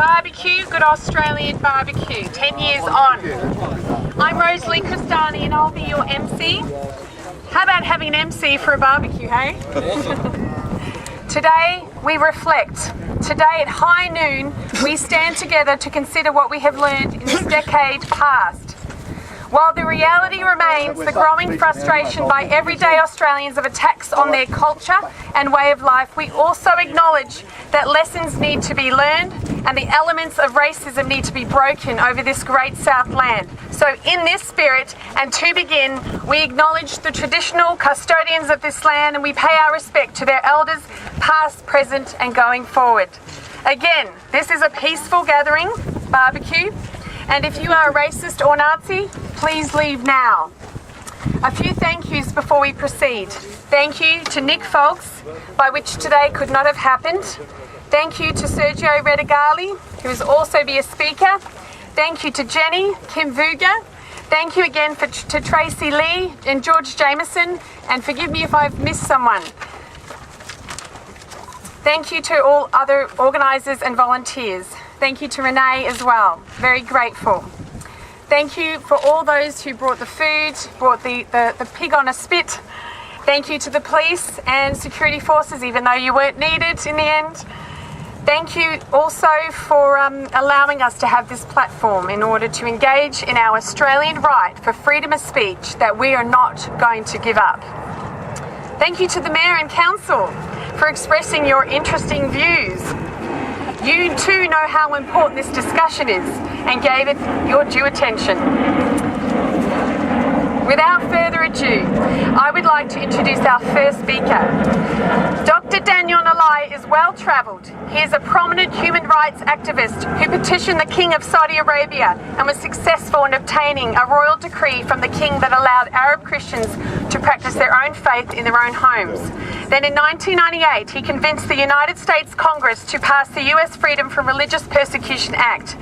barbecue, good Australian barbecue, 10 years on. I'm Rosalie Cristani and I'll be your MC. How about having an MC for a barbecue, hey? Today we reflect. Today at high noon we stand together to consider what we have learned in this decade past. While the reality remains the growing frustration by everyday Australians of attacks on their culture and way of life, we also acknowledge that lessons need to be learned and the elements of racism need to be broken over this great South land. So in this spirit, and to begin, we acknowledge the traditional custodians of this land and we pay our respect to their elders, past, present and going forward. Again, this is a peaceful gathering, barbecue, and if you are a racist or Nazi, please leave now. A few thank yous before we proceed. Thank you to Nick Folks, by which today could not have happened. Thank you to Sergio Redigali, who will also be a speaker. Thank you to Jenny Kim Vuga. Thank you again to Tracy Lee and George Jameson, and forgive me if I've missed someone. Thank you to all other organisers and volunteers. Thank you to Renee as well. Very grateful. Thank you for all those who brought the food, brought the pig on a spit. Thank you to the police and security forces, even though you weren't needed in the end. Thank you also for allowing us to have this platform in order to engage in our Australian right for freedom of speech that we are not going to give up. Thank you to the Mayor and Council for expressing your interesting views. You too know how important this discussion is and gave it your due attention. Without further ado, I would like to introduce our first speaker. Dr. Nalliah is well travelled. He is a prominent human rights activist who petitioned the King of Saudi Arabia and was successful in obtaining a royal decree from the King that allowed Arab Christians to practice their own faith in their own homes. Then in 1998, he convinced the United States Congress to pass the US Freedom from Religious Persecution Act.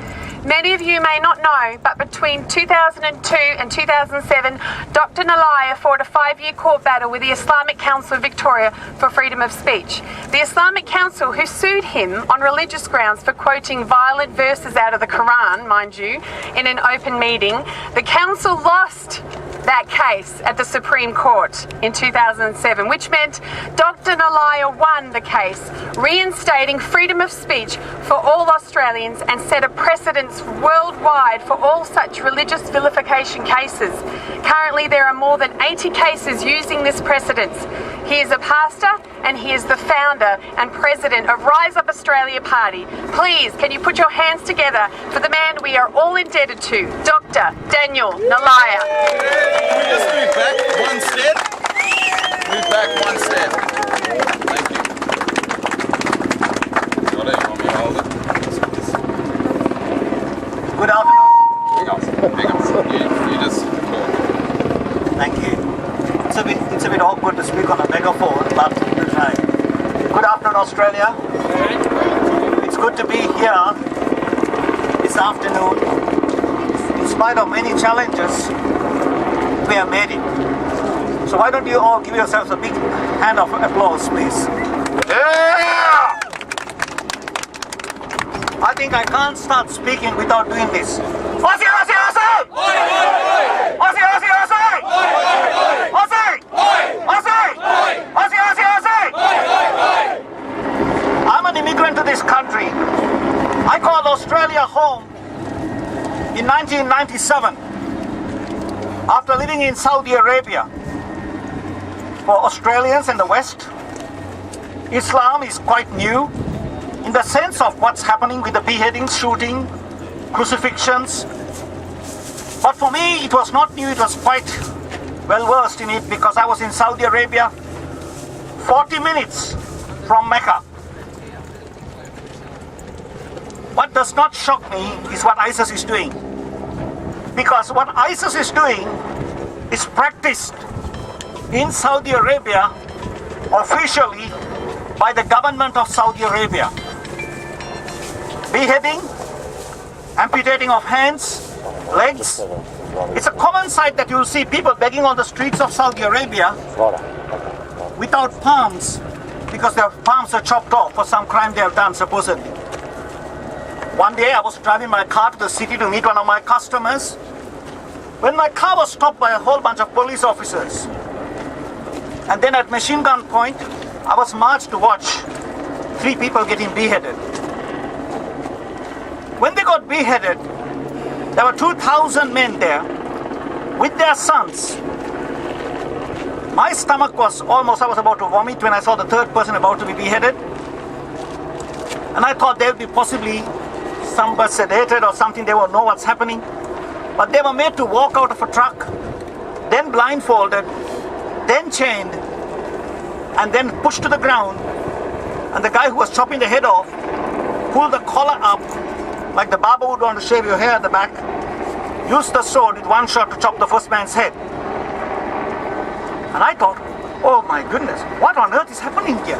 Many of you may not know, but between 2002 and 2007, Dr. Nalliah fought a 5-year court battle with the Islamic Council of Victoria for freedom of speech. The Islamic Council, who sued him on religious grounds for quoting violent verses out of the Quran, mind you, in an open meeting, the council lost that case at the Supreme Court in 2007, which meant Dr. Nalliah won the case, reinstating freedom of speech for all Australians and set a precedent worldwide for all such religious vilification cases. Currently, there are more than 80 cases using this precedent. He is a pastor and he is the founder and president of Rise Up Australia Party. Please, can you put your hands together for the man we are all indebted to, Dr. Daniel Nalliah. Can we just move back one step? Move back one step. Thank you. Got it, you want me to hold it? Good afternoon. Hang on. You just talk. Thank you. It's a bit awkward to speak on a megaphone, but we'll try. Good afternoon, Australia. It's good to be here this afternoon. In spite of many challenges, we have made it. So why don't you all give yourselves a big hand of applause, please? Yeah! I think I can't start speaking without doing this. Aussie, Aussie, Aussie! Oi, oi, oi! Aussie, Aussie, Aussie! Oi, oi, oi! Aussie! Oi! Aussie! Oi! Aussie, Aussie, Aussie! Oi, oi, oi! I'm an immigrant to this country. I called Australia home in 1997 after living in Saudi Arabia. For Australians in the West, Islam is quite new in the sense of what's happening with the beheadings, shooting, crucifixions. But for me, it was not new, it was quite well versed in it because I was in Saudi Arabia 40 minutes from Mecca. What does not shock me is what ISIS is doing. Because what ISIS is doing is practiced in Saudi Arabia officially by the government of Saudi Arabia. Beheading, amputating of hands, legs. It's a common sight that you'll see people begging on the streets of Saudi Arabia without palms because their palms are chopped off for some crime they have done supposedly. One day I was driving my car to the city to meet one of my customers when my car was stopped by a whole bunch of police officers. And then at machine gun point, I was marched to watch 3 people getting beheaded. When they got beheaded, there were 2,000 men there with their sons. My stomach was almost, I was about to vomit when I saw the 3rd person about to be beheaded. And I thought they would be possibly somebody sedated or something, they won't know what's happening. But they were made to walk out of a truck, then blindfolded, then chained, and then pushed to the ground. And the guy who was chopping the head off pulled the collar up, like the barber would want to shave your hair at the back, used the sword with one shot to chop the first man's head. And I thought, oh my goodness, what on earth is happening here?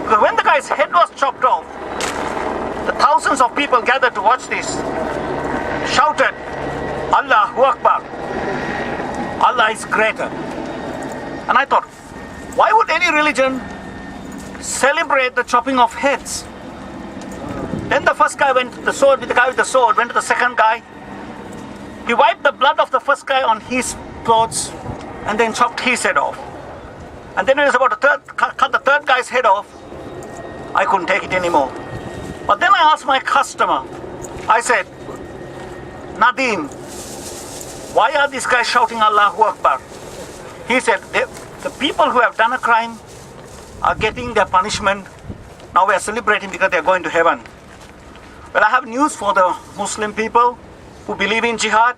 Because when the guy's head was chopped off, the thousands of people gathered to watch this shouted, Allahu Akbar, Allah is greater. And I thought, why would any religion celebrate the chopping of heads? Then the first guy went to the sword, with the guy with the sword, went to the second guy. He wiped the blood of the first guy on his clothes and then chopped his head off. And then he was about to cut the third guy's head off. I couldn't take it anymore. But then I asked my customer, I said, Nadeem, why are these guys shouting Allahu Akbar? He said, the people who have done a crime are getting their punishment. Now we are celebrating because they are going to heaven. Well, I have news for the Muslim people who believe in jihad.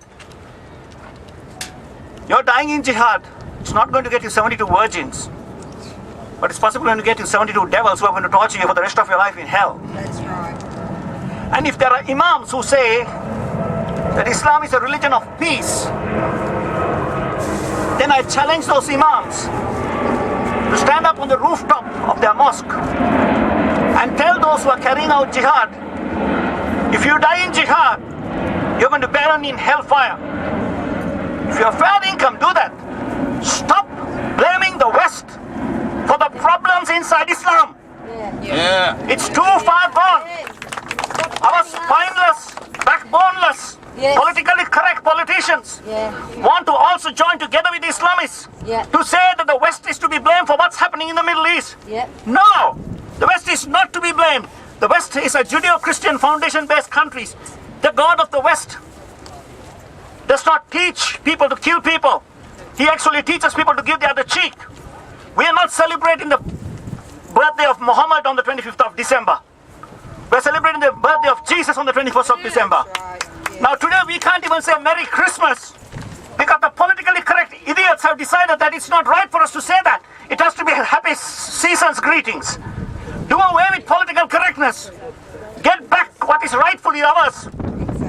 You're dying in jihad. It's not going to get you 72 virgins. But it's possibly going to get you 72 devils who are going to torture you for the rest of your life in hell. That's right. And if there are imams who say that Islam is a religion of peace, then I challenge those imams to stand up on the rooftop of their mosque and tell those who are carrying out jihad, if you die in jihad, you're going to burn in hellfire. If you have fair income, do that. Stop blaming the West for the problems inside Islam. Yeah. It's too far gone. Our spineless, backboneless, politically correct politicians want to also join together with the Islamists to say that the West is to be blamed for what's happening in the Middle East. No, the West is not to be blamed. The West is a Judeo-Christian foundation-based country. The God of the West does not teach people to kill people. He actually teaches people to give the other cheek. We are not celebrating the birthday of Muhammad on the 25th of December. We're celebrating the birthday of Jesus on the 21st of December. Now today we can't even say Merry Christmas because the politically correct idiots have decided that it's not right for us to say that. It has to be happy season's greetings. Do away with political correctness. Get back what is rightfully ours.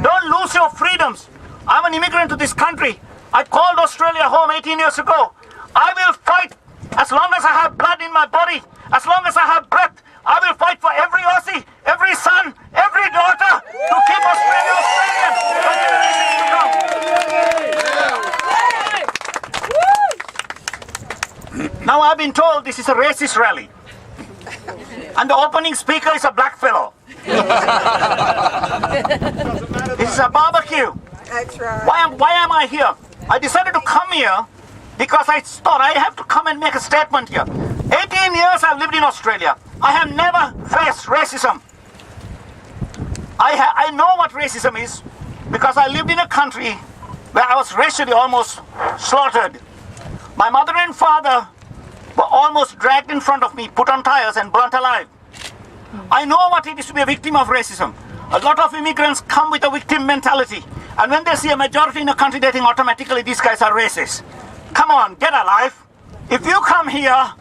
Don't lose your freedoms. I'm an immigrant to this country. I called Australia home 18 years ago. I will fight as long as I have blood in my body, as long as I have breath. I will fight for every Aussie, every son, every daughter to keep Australia Australian for generations to come. Now I've been told this is a racist rally. And the opening speaker is a black fellow. This is a barbecue. That's right. Why am I here? I decided to come here because I thought I have to come and make a statement here. 18 years I've lived in Australia. I have never faced racism. I know what racism is because I lived in a country where I was racially almost slaughtered. My mother and father were almost dragged in front of me, put on tires and burnt alive. I know what it is to be a victim of racism. A lot of immigrants come with a victim mentality. And when they see a majority in a country, they think automatically these guys are racist. Come on, get a life. If you come here,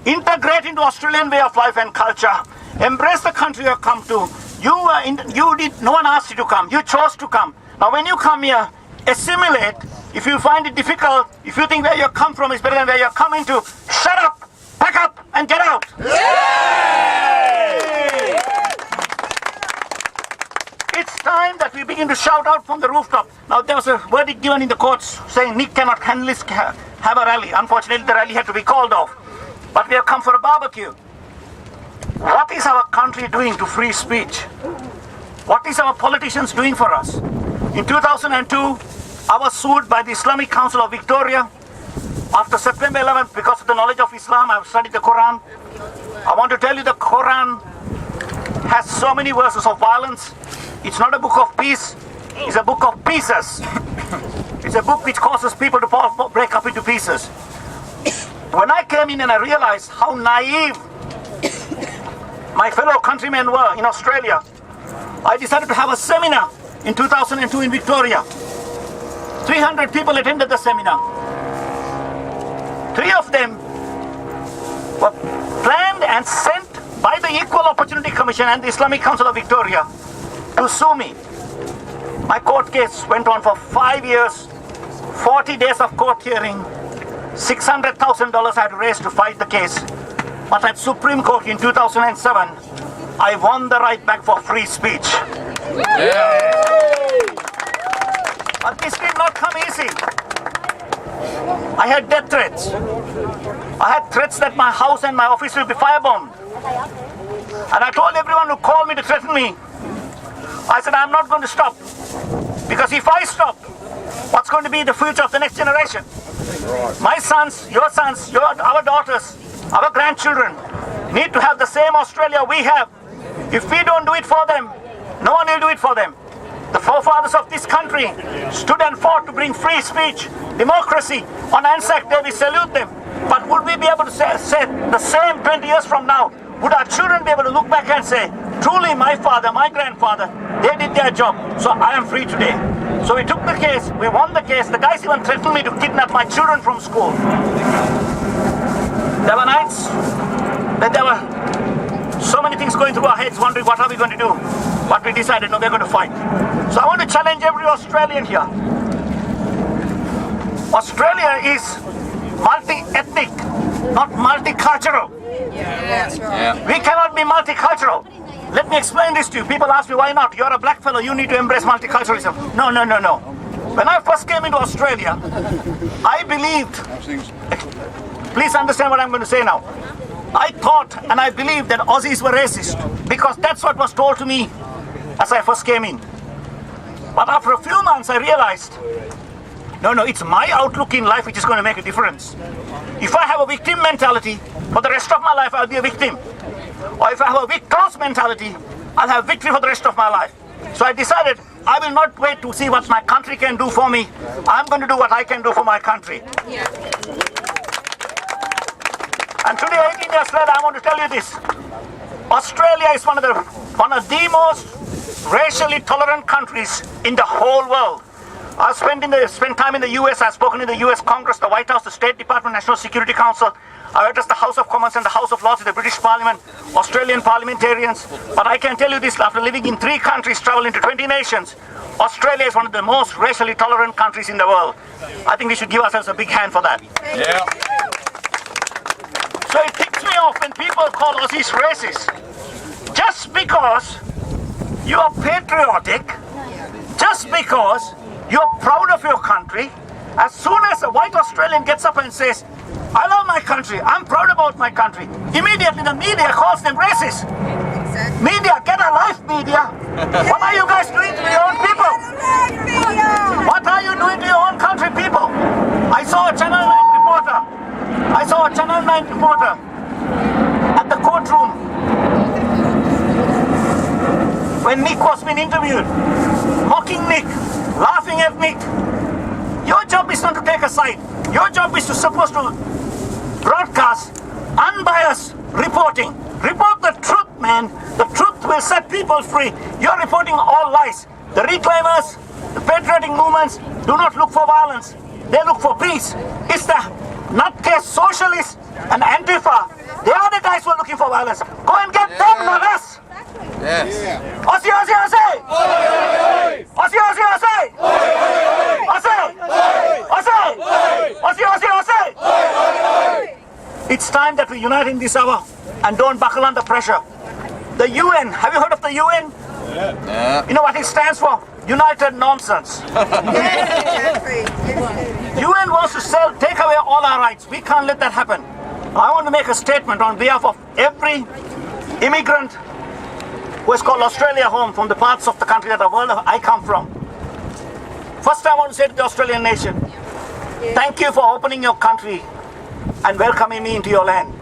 integrate into Australian way of life and culture, embrace the country you have come to. No one asked you to come. You chose to come. Now when you come here, assimilate. If you find it difficult, if you think where you come from is better than where you're coming to, shut up, pack up, and get out. Yay! It's time that we begin to shout out from the rooftop. Now there was a verdict given in the courts saying Nick cannot have a rally. Unfortunately, the rally had to be called off. But we have come for a barbecue. What is our country doing to free speech? What is our politicians doing for us? In 2002, I was sued by the Islamic Council of Victoria. After September 11th, because of the knowledge of Islam, I've studied the Quran. I want to tell you the Quran has so many verses of violence. It's not a book of peace, it's a book of pieces. It's a book which causes people to break up into pieces. When I came in and I realized how naive my fellow countrymen were in Australia, I decided to have a seminar in 2002 in Victoria. 300 people attended the seminar. 3 of them were planned and sent by the Equal Opportunity Commission and the Islamic Council of Victoria to sue me. My court case went on for 5 years, 40 days of court hearing, $600,000 I had to raise to fight the case. But at Supreme Court in 2007, I won the right back for free speech. Yeah. But this did not come easy. I had death threats. I had threats that my house and my office will be firebombed. And I told everyone who called me to threaten me, I said, I'm not going to stop. Because if I stop, what's going to be the future of the next generation? My sons, our daughters, our grandchildren need to have the same Australia we have. If we don't do it for them, no one will do it for them. The forefathers of this country stood and fought to bring free speech, democracy. On Anzac Day, we salute them. But would we be able to say the same 20 years from now? Would our children be able to look back and say, truly my father, my grandfather, they did their job, so I am free today. So we took the case, we won the case. The guys even threatened me to kidnap my children from school. There were nights that there were so many things going through our heads, wondering what are we going to do? But we decided, no, we're going to fight. So I want to challenge every Australian here. Australia is multi-ethnic, not multicultural. We cannot be multicultural. Let me explain this to you. People ask me, why not? You're a black fellow, you need to embrace multiculturalism. No. When I first came into Australia, I believed, please understand what I'm going to say now. I thought and I believed that Aussies were racist because that's what was told to me as I first came in. But after a few months I realized, no, it's my outlook in life which is going to make a difference. If I have a victim mentality, for the rest of my life I'll be a victim. Or if I have a victor's mentality, I'll have victory for the rest of my life. So I decided I will not wait to see what my country can do for me. I'm going to do what I can do for my country. And today, 18 years later, I want to tell you this. Australia is one of the most racially tolerant countries in the whole world. I've spent time in the US, I've spoken in the US Congress, the White House, the State Department, National Security Council. I've addressed the House of Commons and the House of Lords, the British Parliament, Australian parliamentarians. But I can tell you this, after living in 3 countries, traveling to 20 nations, Australia is one of the most racially tolerant countries in the world. I think we should give ourselves a big hand for that. Yeah. So it ticks me off when people call Aussies racist. Just because you are patriotic, just because you're proud of your country, as soon as a white Australian gets up and says, I love my country, I'm proud about my country, immediately the media calls them racist. Media, get a life, media. What are you guys doing to your own people? What are you doing to your own country, people? I saw a Channel 9 reporter at the courtroom when Nick was being interviewed, mocking Nick, laughing at Nick. Your job is not to take a side. Your job is supposed to broadcast unbiased reporting. Report the truth, man. The truth will set people free. You're reporting all lies. The reclaimers, the patriotic movements do not look for violence. They look for peace. It's the nutcase socialists and Antifa. They are the guys who are looking for violence. Go and get them, not us. Yes. Aussie, Aussie, Aussie! Aussie, Aussie, Aussie! Aussie! Aussie! Aussie, Aussie, Aussie! It's time that we unite in this hour and don't buckle under pressure. The UN, have you heard of the UN? Yeah. You know what it stands for? United Nonsense. UN wants to take away all our rights. We can't let that happen. I want to make a statement on behalf of every immigrant who has called Australia home from the parts of the country that the world I come from. First, I want to say to the Australian nation, thank you for opening your country and welcoming me into your land.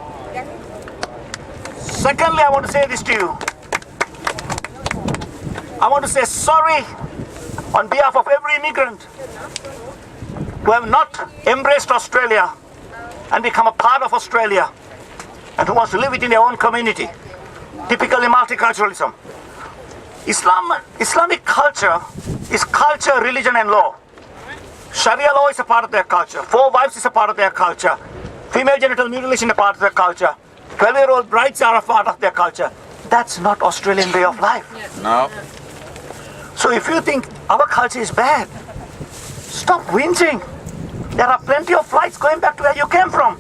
Secondly, I want to say this to you. I want to say sorry on behalf of every immigrant who have not embraced Australia and become a part of Australia and who wants to live within their own community. Typically multiculturalism. Islamic culture is culture, religion and law. Sharia law is a part of their culture. 4 wives is a part of their culture. Female genital mutilation is a part of their culture. 12-year-old brides are a part of their culture. That's not Australian way of life. No. So if you think our culture is bad, stop whinging. There are plenty of flights going back to where you came from.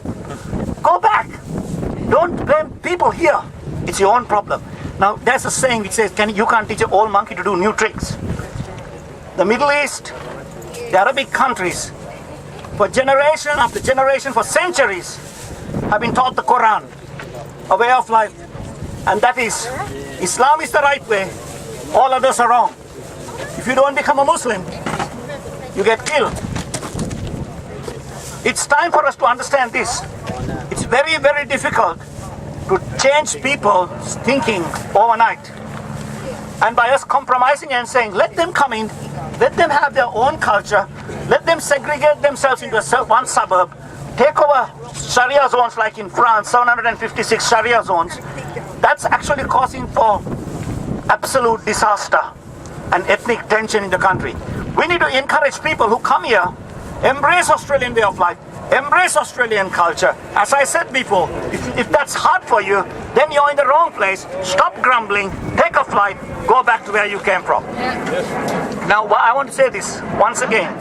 Go back. Don't blame people here. It's your own problem. Now, there's a saying which says, you can't teach an old monkey to do new tricks. The Middle East, the Arabic countries, for generation after generation, for centuries, have been taught the Quran, a way of life. And that is, Islam is the right way, all others are wrong. If you don't become a Muslim, you get killed. It's time for us to understand this. It's very, very difficult to change people's thinking overnight. And by us compromising and saying, let them come in, let them have their own culture, let them segregate themselves into one suburb, take over Sharia zones like in France, 756 Sharia zones, that's actually causing for absolute disaster and ethnic tension in the country. We need to encourage people who come here, embrace Australian way of life, embrace Australian culture. As I said before, if that's hard for you, then you're in the wrong place. Stop grumbling, take a flight, go back to where you came from. Now, I want to say this once again.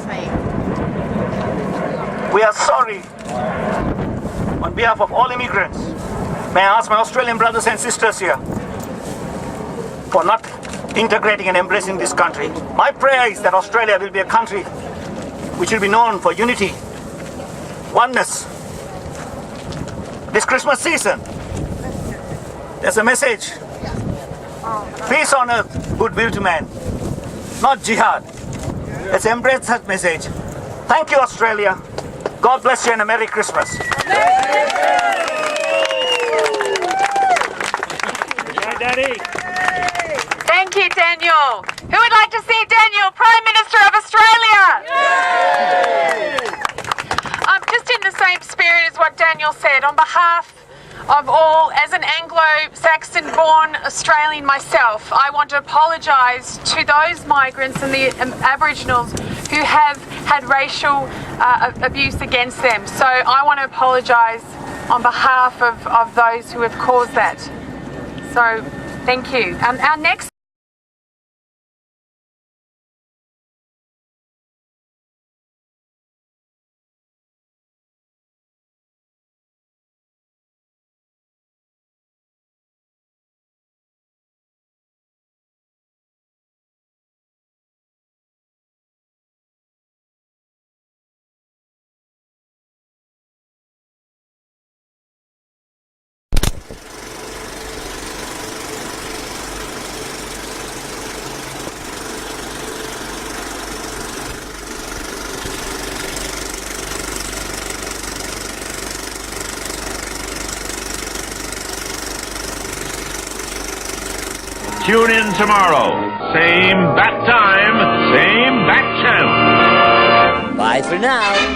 We are sorry on behalf of all immigrants. May I ask my Australian brothers and sisters here for not integrating and embracing this country. My prayer is that Australia will be a country which will be known for unity, oneness. This Christmas season, there's a message. Peace on earth, goodwill to man. Not jihad. Let's embrace that message. Thank you, Australia. God bless you and a Merry Christmas. Yeah, Daddy. Thank you, Daniel. Who would like to see Daniel Prime Minister of Australia? Just in the same spirit as what Daniel said, on behalf of all, as an Anglo-Saxon-born Australian myself, I want to apologise to those migrants and the Aboriginals who have had racial abuse against them. So I want to apologise on behalf of those who have caused that. So thank you. Our next Tune in tomorrow. Same bat time, same bat channel. Bye for now.